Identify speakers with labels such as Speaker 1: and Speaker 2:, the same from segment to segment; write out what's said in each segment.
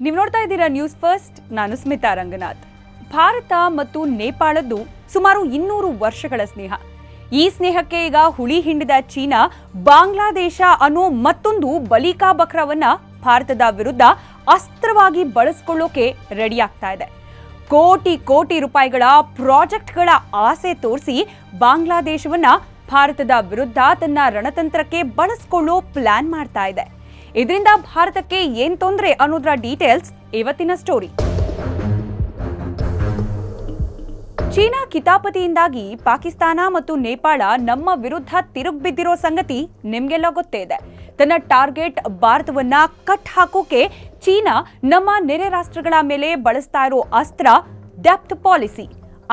Speaker 1: ನೀವು ನೋಡ್ತಾ ಇದ್ದೀರಾ ನ್ಯೂಸ್ ಫಸ್ಟ್. ನಾನು ಸ್ಮಿತಾ ರಂಗನಾಥ್. ಭಾರತ ಮತ್ತು ನೇಪಾಳದ್ದು ಸುಮಾರು 200 ವರ್ಷಗಳ ಸ್ನೇಹ. ಈ ಸ್ನೇಹಕ್ಕೆ ಈಗ ಹುಳಿ ಹಿಂಡಿದ ಚೀನಾ ಬಾಂಗ್ಲಾದೇಶ ಅನ್ನೋ ಮತ್ತೊಂದು ಬಲಿಕಾ ಬಕ್ರವನ್ನ ಭಾರತದ ವಿರುದ್ಧ ಅಸ್ತ್ರವಾಗಿ ಬಳಸಿಕೊಳ್ಳೋಕೆ ರೆಡಿ ಆಗ್ತಾ ಇದೆ. ಕೋಟಿ ರೂಪಾಯಿಗಳ ಪ್ರಾಜೆಕ್ಟ್ಗಳ ಆಸೆ ತೋರಿಸಿ ಬಾಂಗ್ಲಾದೇಶವನ್ನ ಭಾರತದ ವಿರುದ್ಧ ತನ್ನ ರಣತಂತ್ರಕ್ಕೆ ಬಳಸಿಕೊಳ್ಳೋ ಪ್ಲಾನ್ ಮಾಡ್ತಾ ಇದೆ. ಇದರಿಂದ ಭಾರತಕ್ಕೆ ಏನ್ ತೊಂದರೆ ಅನ್ನೋದರ ಡೀಟೇಲ್ಸ್ ಇವತ್ತಿನ ಸ್ಟೋರಿ. ಚೀನಾ ಕಿತಾಪತಿಯಿಂದಾಗಿ ಪಾಕಿಸ್ತಾನ ಮತ್ತು ನೇಪಾಳ ನಮ್ಮ ವಿರುದ್ಧ ತಿರುಗಿ ಬಿದ್ದಿರೋ ಸಂಗತಿ ನಿಮ್ಗೆಲ್ಲ ಗೊತ್ತೇ ಇದೆ. ತನ್ನ ಟಾರ್ಗೆಟ್ ಭಾರತವನ್ನ ಕಟ್ ಹಾಕೋಕೆ ಚೀನಾ ನಮ್ಮ ನೆರೆ ರಾಷ್ಟ್ರಗಳ ಮೇಲೆ ಬಳಸ್ತಾ ಇರೋ ಅಸ್ತ್ರ ಡೆಪ್ತ್ ಪಾಲಿಸಿ.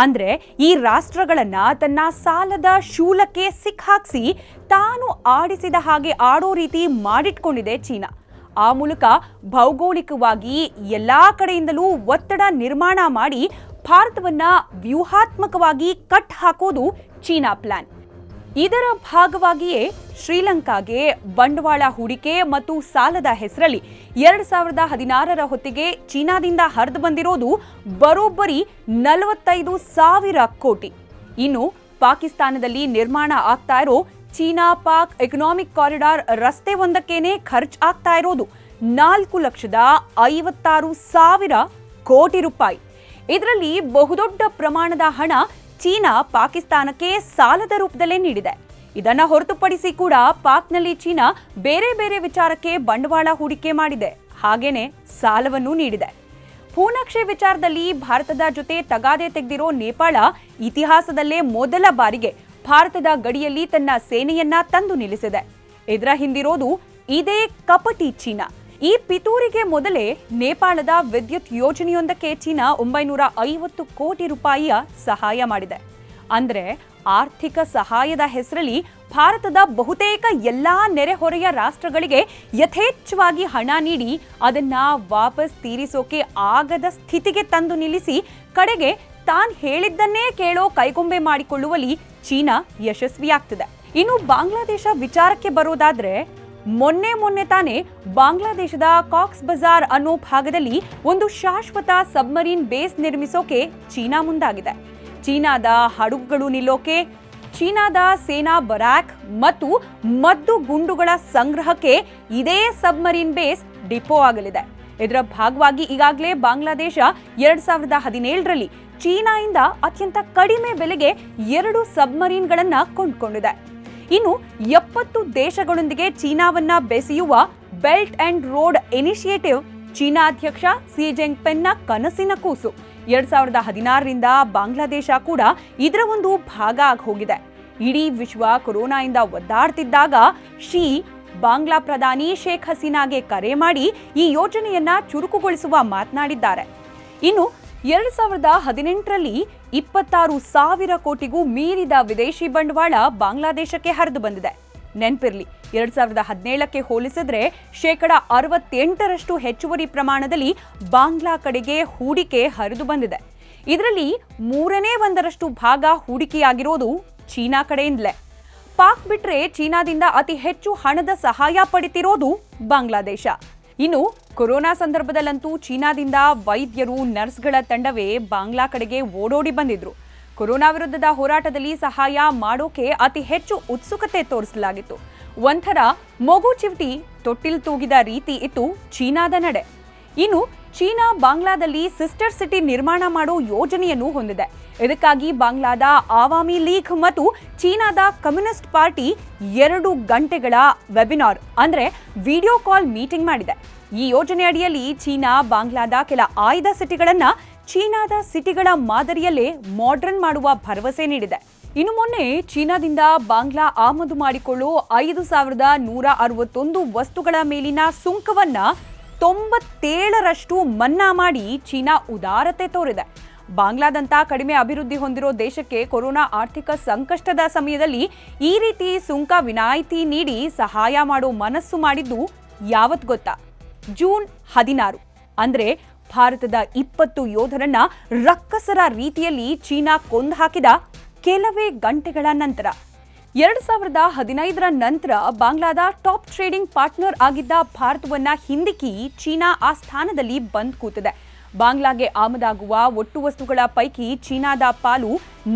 Speaker 1: ಅಂದ್ರೆ ಈ ರಾಷ್ಟ್ರಗಳನ್ನ ತನ್ನ ಸಾಲದ ಶೂಲಕ್ಕೆ ಸಿಕ್ಕಾಕ್ಸಿ ತಾನು ಆಡಿಸಿದ ಹಾಗೆ ಆಡೋ ರೀತಿ ಮಾಡಿಟ್ಕೊಂಡಿದೆ ಚೀನಾ. ಆ ಮೂಲಕ ಭೌಗೋಳಿಕವಾಗಿ ಎಲ್ಲಾ ಕಡೆಯಿಂದಲೂ ಒತ್ತಡ ನಿರ್ಮಾಣ ಮಾಡಿ ಭಾರತವನ್ನ ವ್ಯೂಹಾತ್ಮಕವಾಗಿ ಕಟ್ ಹಾಕೋದು ಚೀನಾ ಪ್ಲಾನ್. ಇದರ ಭಾಗವಾಗಿಯೇ ಶ್ರೀಲಂಕಾಗೆ ಬಂಡವಾಳ ಹೂಡಿಕೆ ಮತ್ತು ಸಾಲದ ಹೆಸರಲ್ಲಿ 2016ರ ಹೊತ್ತಿಗೆ ಚೀನಾದಿಂದ ಹರಿದು ಬಂದಿರೋದು ಬರೋಬ್ಬರಿ 45,000 ಕೋಟಿ. ಇನ್ನು ಪಾಕಿಸ್ತಾನದಲ್ಲಿ ನಿರ್ಮಾಣ ಆಗ್ತಾ ಇರೋ ಚೀನಾ ಪಾಕ್ ಎಕನಾಮಿಕ್ ಕಾರಿಡಾರ್ ರಸ್ತೆ ಒಂದಕ್ಕೇನೆ ಖರ್ಚು ಆಗ್ತಾ ಇರೋದು 4,56,000 ಕೋಟಿ ರೂಪಾಯಿ. ಇದರಲ್ಲಿ ಬಹುದೊಡ್ಡ ಪ್ರಮಾಣದ ಹಣ ಚೀನಾ ಪಾಕಿಸ್ತಾನಕ್ಕೆ ಸಾಲದ ರೂಪದಲ್ಲೇ ನೀಡಿದೆ. ಇದನ್ನ ಹೊರತುಪಡಿಸಿ ಕೂಡ ಪಾಕ್ನಲ್ಲಿ ಚೀನಾ ಬೇರೆ ಬೇರೆ ವಿಚಾರಕ್ಕೆ ಬಂಡವಾಳ ಹೂಡಿಕೆ ಮಾಡಿದೆ, ಹಾಗೇನೆ ಸಾಲವನ್ನು ನೀಡಿದೆ. ಭೂನಕ್ಷೆ ವಿಚಾರದಲ್ಲಿ ಭಾರತದ ಜೊತೆ ತಗಾದೆ ತೆಗೆದಿರೋ ನೇಪಾಳ ಇತಿಹಾಸದಲ್ಲೇ ಮೊದಲ ಬಾರಿಗೆ ಭಾರತದ ಗಡಿಯಲ್ಲಿ ತನ್ನ ಸೇನೆಯನ್ನ ತಂದು ನಿಲ್ಲಿಸಿದೆ. ಇದರ ಹಿಂದಿರೋದು ಇದೇ ಕಪಟಿ ಚೀನಾ. ಈ ಪಿತೂರಿಗೆ ಮೊದಲೇ ನೇಪಾಳದ ವಿದ್ಯುತ್ ಯೋಜನೆಯೊಂದಕ್ಕೆ ಚೀನಾ 950 ಕೋಟಿ ರೂಪಾಯಿಯ ಸಹಾಯ ಮಾಡಿದೆ. ಅಂದ್ರೆ ಆರ್ಥಿಕ ಸಹಾಯದ ಹೆಸರಲ್ಲಿ ಭಾರತದ ಬಹುತೇಕ ಎಲ್ಲಾ ನೆರೆಹೊರೆಯ ರಾಷ್ಟ್ರಗಳಿಗೆ ಯಥೇಚ್ಛವಾಗಿ ಹಣ ನೀಡಿ ಅದನ್ನ ವಾಪಸ್ ತೀರಿಸೋಕೆ ಆಗದ ಸ್ಥಿತಿಗೆ ತಂದು ನಿಲ್ಲಿಸಿ ಕಡೆಗೆ ತಾನ್ ಹೇಳಿದ್ದನ್ನೇ ಕೇಳೋ ಕೈಗೊಂಬೆ ಮಾಡಿಕೊಳ್ಳುವಲ್ಲಿ ಚೀನಾ ಯಶಸ್ವಿಯಾಗ್ತಿದೆ. ಇನ್ನು ಬಾಂಗ್ಲಾದೇಶ ವಿಚಾರಕ್ಕೆ ಬರೋದಾದ್ರೆ ಮೊನ್ನೆ ತಾನೇ ಬಾಂಗ್ಲಾದೇಶದ ಕಾಕ್ಸ್ ಬಜಾರ್ ಅನ್ನೋ ಭಾಗದಲ್ಲಿ ಒಂದು ಶಾಶ್ವತ ಸಬ್ಮರೀನ್ ಬೇಸ್ ನಿರ್ಮಿಸೋಕೆ ಚೀನಾ ಮುಂದಾಗಿದೆ. ಚೀನಾದ ಹಡಗುಗಳು ನಿಲ್ಲೋಕೆ, ಚೀನಾದ ಸೇನಾ ಬರಾಕ್ ಮತ್ತು ಮದ್ದು ಗುಂಡುಗಳ ಸಂಗ್ರಹಕ್ಕೆ ಇದೇ ಸಬ್ಮರೀನ್ ಬೇಸ್ ಡಿಪೋ ಆಗಲಿದೆ. ಇದರ ಭಾಗವಾಗಿ ಈಗಾಗಲೇ ಬಾಂಗ್ಲಾದೇಶ 2017ರಲ್ಲಿ ಚೀನಾದಿಂದ ಅತ್ಯಂತ ಕಡಿಮೆ ಬೆಲೆಗೆ 2 ಸಬ್ಮರೀನ್ಗಳನ್ನ ಕೊಂಡ್ಕೊಂಡಿದೆ. ಇನ್ನು 70 ದೇಶಗಳೊಂದಿಗೆ ಚೀನಾವನ್ನ ಬೆಸೆಯುವ belt and road initiative China ಅಧ್ಯಕ್ಷ ಸಿ ಜಿನ್ಪಿಂಗ್ನ ಕನಸಿನ ಕೂಸು. 2016ರಿಂದ ಬಾಂಗ್ಲಾದೇಶ ಕೂಡ ಇದರ ಒಂದು ಭಾಗ ಆಗಿ ಹೋಗಿದೆ. ಇಡೀ ವಿಶ್ವ ಕೊರೋನಾದಿಂದ ಒದ್ದಾಡ್ತಿದ್ದಾಗ ಶಿ ಬಾಂಗ್ಲಾ ಪ್ರಧಾನಿ ಶೇಖ್ ಹಸೀನಾಗೆ ಕರೆ ಮಾಡಿ ಈ ಯೋಜನೆಯನ್ನ ಚುರುಕುಗೊಳಿಸುವ ಮಾತನಾಡಿದ್ದಾರೆ. ಇನ್ನು 2018ರಲ್ಲಿ 26,000 ಕೋಟಿಗೂ ಮೀರಿದ ವಿದೇಶಿ ಬಂಡವಾಳ ಬಾಂಗ್ಲಾದೇಶಕ್ಕೆ ಹರಿದು ಬಂದಿದೆ. ನೆನ್ಪಿರ್ಲಿ, 2017ಕ್ಕೆ ಹೋಲಿಸಿದ್ರೆ 68% ಹೆಚ್ಚುವರಿ ಪ್ರಮಾಣದಲ್ಲಿ ಬಾಂಗ್ಲಾ ಕಡೆಗೆ ಹೂಡಿಕೆ ಹರಿದು ಬಂದಿದೆ. ಇದರಲ್ಲಿ 1/3 ಭಾಗ ಹೂಡಿಕೆಯಾಗಿರೋದು ಚೀನಾ ಕಡೆಯಿಂದಲೇ. ಪಾಕ್ ಬಿಟ್ರೆ ಚೀನಾದಿಂದ ಅತಿ ಹೆಚ್ಚು ಹಣದ ಸಹಾಯ ಪಡಿತಿರೋದು ಬಾಂಗ್ಲಾದೇಶ. ಇನ್ನು ಕೊರೋನಾ ಸಂದರ್ಭದಲ್ಲಂತೂ ಚೀನಾದಿಂದ ವೈದ್ಯರು, ನರ್ಸ್ಗಳ ತಂಡವೇ ಬಾಂಗ್ಲಾ ಕಡೆಗೆ ಓಡೋಡಿ ಬಂದಿದ್ರು. ಕೊರೋನಾ ವಿರುದ್ಧದ ಹೋರಾಟದಲ್ಲಿ ಸಹಾಯ ಮಾಡೋಕೆ ಅತಿ ಹೆಚ್ಚು ಉತ್ಸುಕತೆ ತೋರಿಸಲಾಗಿತ್ತು. ಒಂಥರ ಮಗು ಚಿವಟಿ ತೊಟ್ಟಿಲ್ ತೂಗಿದ ರೀತಿ ಇತ್ತು ಚೀನಾದ ನಡೆ. ಇನ್ನು ಚೀನಾ ಬಾಂಗ್ಲಾದಲ್ಲಿ ಸಿಸ್ಟರ್ ಸಿಟಿ ನಿರ್ಮಾಣ ಮಾಡೋ ಯೋಜನೆಯನ್ನು ಹೊಂದಿದೆ. ಇದಕ್ಕಾಗಿ ಬಾಂಗ್ಲಾದ ಆವಾಮಿ ಲೀಗ್ ಮತ್ತು ಚೀನಾದ ಕಮ್ಯುನಿಸ್ಟ್ ಪಾರ್ಟಿ 2 ಗಂಟೆಗಳ ವೆಬಿನಾರ್ ಅಂದ್ರೆ ವಿಡಿಯೋ ಕಾಲ್ ಮೀಟಿಂಗ್ ಮಾಡಿದೆ. ಈ ಯೋಜನೆ ಅಡಿಯಲ್ಲಿ ಚೀನಾ ಬಾಂಗ್ಲಾದ ಕೆಲ ಆಯ್ದ ಸಿಟಿಗಳನ್ನ ಚೀನಾದ ಸಿಟಿಗಳ ಮಾದರಿಯಲ್ಲೇ ಮಾಡರ್ನ್ ಮಾಡುವ ಭರವಸೆ ನೀಡಿದೆ. ಇನ್ನು ಮೊನ್ನೆ ಚೀನಾದಿಂದ ಬಾಂಗ್ಲಾ ಆಮದು ಮಾಡಿಕೊಳ್ಳೋ 5,161 ವಸ್ತುಗಳ ಮೇಲಿನ ಸುಂಕವನ್ನ 97% ಮನ್ನಾ ಮಾಡಿ ಚೀನಾ ಉದಾರತೆ ತೋರಿದೆ. ಬಾಂಗ್ಲಾದಂತ ಕಡಿಮೆ ಅಭಿವೃದ್ಧಿ ಹೊಂದಿರೋ ದೇಶಕ್ಕೆ ಕೊರೋನಾ ಆರ್ಥಿಕ ಸಂಕಷ್ಟದ ಸಮಯದಲ್ಲಿ ಈ ರೀತಿ ಸುಂಕ ವಿನಾಯಿತಿ ನೀಡಿ ಸಹಾಯ ಮಾಡೋ ಮನಸ್ಸು ಮಾಡಿದ್ದು ಯಾವತ್ ಗೊತ್ತಾ? ಜೂನ್ 16 ಅಂದ್ರೆ ಭಾರತದ 20 ಯೋಧರನ್ನ ರಕ್ಕಸರ ರೀತಿಯಲ್ಲಿ ಚೀನಾ ಕೊಂದು ಹಾಕಿದ ಕೆಲವೇ ಗಂಟೆಗಳ ನಂತರ. 2015ರ ನಂತರ ಬಾಂಗ್ಲಾದ ಟಾಪ್ ಟ್ರೇಡಿಂಗ್ ಪಾರ್ಟ್ನರ್ ಆಗಿದ್ದ ಭಾರತವನ್ನ ಹಿಂದಿಕ್ಕಿ ಚೀನಾ ಆ ಸ್ಥಾನದಲ್ಲಿ ಬಂದ್ ಕೂತಿದೆ. ಬಾಂಗ್ಲಾಗೆ ಆಮದಾಗುವ ಒಟ್ಟು ವಸ್ತುಗಳ ಪೈಕಿ ಚೀನಾದ ಪಾಲು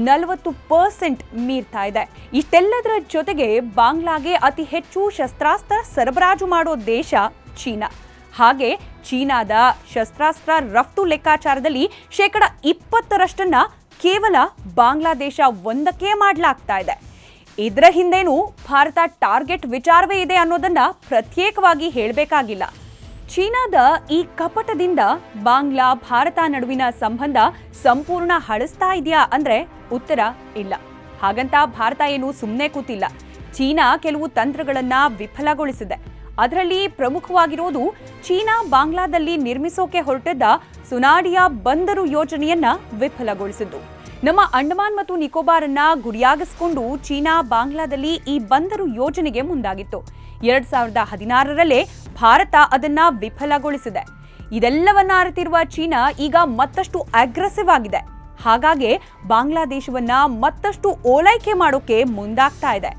Speaker 1: 40% ಮೀರ್ತಾ ಇದೆ. ಇಷ್ಟೆಲ್ಲದರ ಜೊತೆಗೆ ಬಾಂಗ್ಲಾಗೆ ಅತಿ ಹೆಚ್ಚು ಶಸ್ತ್ರಾಸ್ತ್ರ ಸರಬರಾಜು ಮಾಡೋ ದೇಶ ಚೀನಾ. ಹಾಗೆ ಚೀನಾದ ಶಸ್ತ್ರಾಸ್ತ್ರ ರಫ್ತು ಲೆಕ್ಕಾಚಾರದಲ್ಲಿ 20% ಕೇವಲ ಬಾಂಗ್ಲಾದೇಶ ಒಂದಕ್ಕೆ ಮಾಡಲಾಗ್ತಾ ಇದೆ. ಇದರ ಹಿಂದೇನೂ ಭಾರತ ಟಾರ್ಗೆಟ್ ವಿಚಾರವೇ ಇದೆ ಅನ್ನೋದನ್ನ ಪ್ರತ್ಯೇಕವಾಗಿ ಹೇಳಬೇಕಾಗಿಲ್ಲ. ಚೀನಾದ ಈ ಕಪಟದಿಂದ ಬಾಂಗ್ಲಾ ಭಾರತ ನಡುವಿನ ಸಂಬಂಧ ಸಂಪೂರ್ಣ ಹಳಿಸ್ತಾ ಇದೆಯಾ ಅಂದ್ರೆ ಉತ್ತರ ಇಲ್ಲ. ಹಾಗಂತ ಭಾರತ ಏನು ಸುಮ್ಮನೆ ಕೂತಿಲ್ಲ. ಚೀನಾ ಕೆಲವು ತಂತ್ರಗಳನ್ನ ವಿಫಲಗೊಳಿಸಿದೆ. ಅದರಲ್ಲಿ ಪ್ರಮುಖವಾಗಿರೋದು ಚೀನಾ ಬಾಂಗ್ಲಾದಲ್ಲಿ ನಿರ್ಮಿಸೋಕೆ ಹೊರಟಿದ್ದ ಸುನಾಡಿಯಾ ಬಂದರು ಯೋಜನೆಯನ್ನ ವಿಫಲಗೊಳಿಸಿದ್ದು. ನಮ್ಮ ಅಂಡಮಾನ್ ಮತ್ತು ನಿಕೋಬಾರನ್ನ ಗುರಿಯಾಗಿಸಿಕೊಂಡು ಚೀನಾ ಬಾಂಗ್ಲಾದಲ್ಲಿ ಈ ಬಂದರು ಯೋಜನೆಗೆ ಮುಂದಾಗಿತ್ತು. 2016ರಲ್ಲೇ ಭಾರತ ಅದನ್ನ ವಿಫಲಗೊಳಿಸಿದೆ. ಇದೆಲ್ಲವನ್ನ ಅರಿತಿರುವ ಚೀನಾ ಈಗ ಮತ್ತಷ್ಟು ಅಗ್ರೆಸಿವ್ ಆಗಿದೆ. ಹಾಗಾಗಿ ಬಾಂಗ್ಲಾದೇಶವನ್ನ ಮತ್ತಷ್ಟು ಓಲೈಕೆ ಮಾಡೋಕೆ ಮುಂದಾಗ್ತಾ ಇದೆ.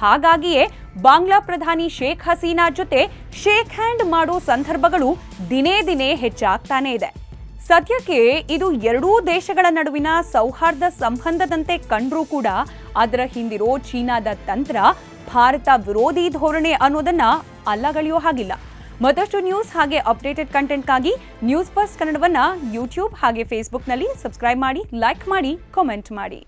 Speaker 1: ಹಾಗಾಗಿಯೇ ಬಾಂಗ್ಲಾ ಪ್ರಧಾನಿ ಶೇಖ್ ಹಸೀನಾ ಜೊತೆ ಶೇಕ್ ಹ್ಯಾಂಡ್ ಮಾಡೋ ಸಂದರ್ಭಗಳು ದಿನೇ ದಿನೇ ಹೆಚ್ಚಾಗ್ತಾನೆ ಇದೆ. ಸದ್ಯಕ್ಕೆ ಇದು ಎರಡೂ ದೇಶಗಳ ನಡುವಿನ ಸೌಹಾರ್ದ ಸಂಬಂಧದಂತೆ ಕಂಡ್ರೂ ಕೂಡ ಅದರ ಹಿಂದಿರೋ ಚೀನಾದ ತಂತ್ರ ಭಾರತ ವಿರೋಧಿ ಧೋರಣೆ ಅನ್ನೋದನ್ನ ಅಲ್ಲಗಳೆಯೋ ಹಾಗಿಲ್ಲ. ಮತ್ತಷ್ಟು ನ್ಯೂಸ್ ಹಾಗೆ ಅಪ್ಡೇಟೆಡ್ ಕಂಟೆಂಟ್ಗಾಗಿ ನ್ಯೂಸ್ ಫಸ್ಟ್ ಕನ್ನಡವನ್ನ ಯೂಟ್ಯೂಬ್ ಹಾಗೆ ಫೇಸ್ಬುಕ್ನಲ್ಲಿ ಸಬ್ಸ್ಕ್ರೈಬ್ ಮಾಡಿ, ಲೈಕ್ ಮಾಡಿ, ಕಾಮೆಂಟ್ ಮಾಡಿ.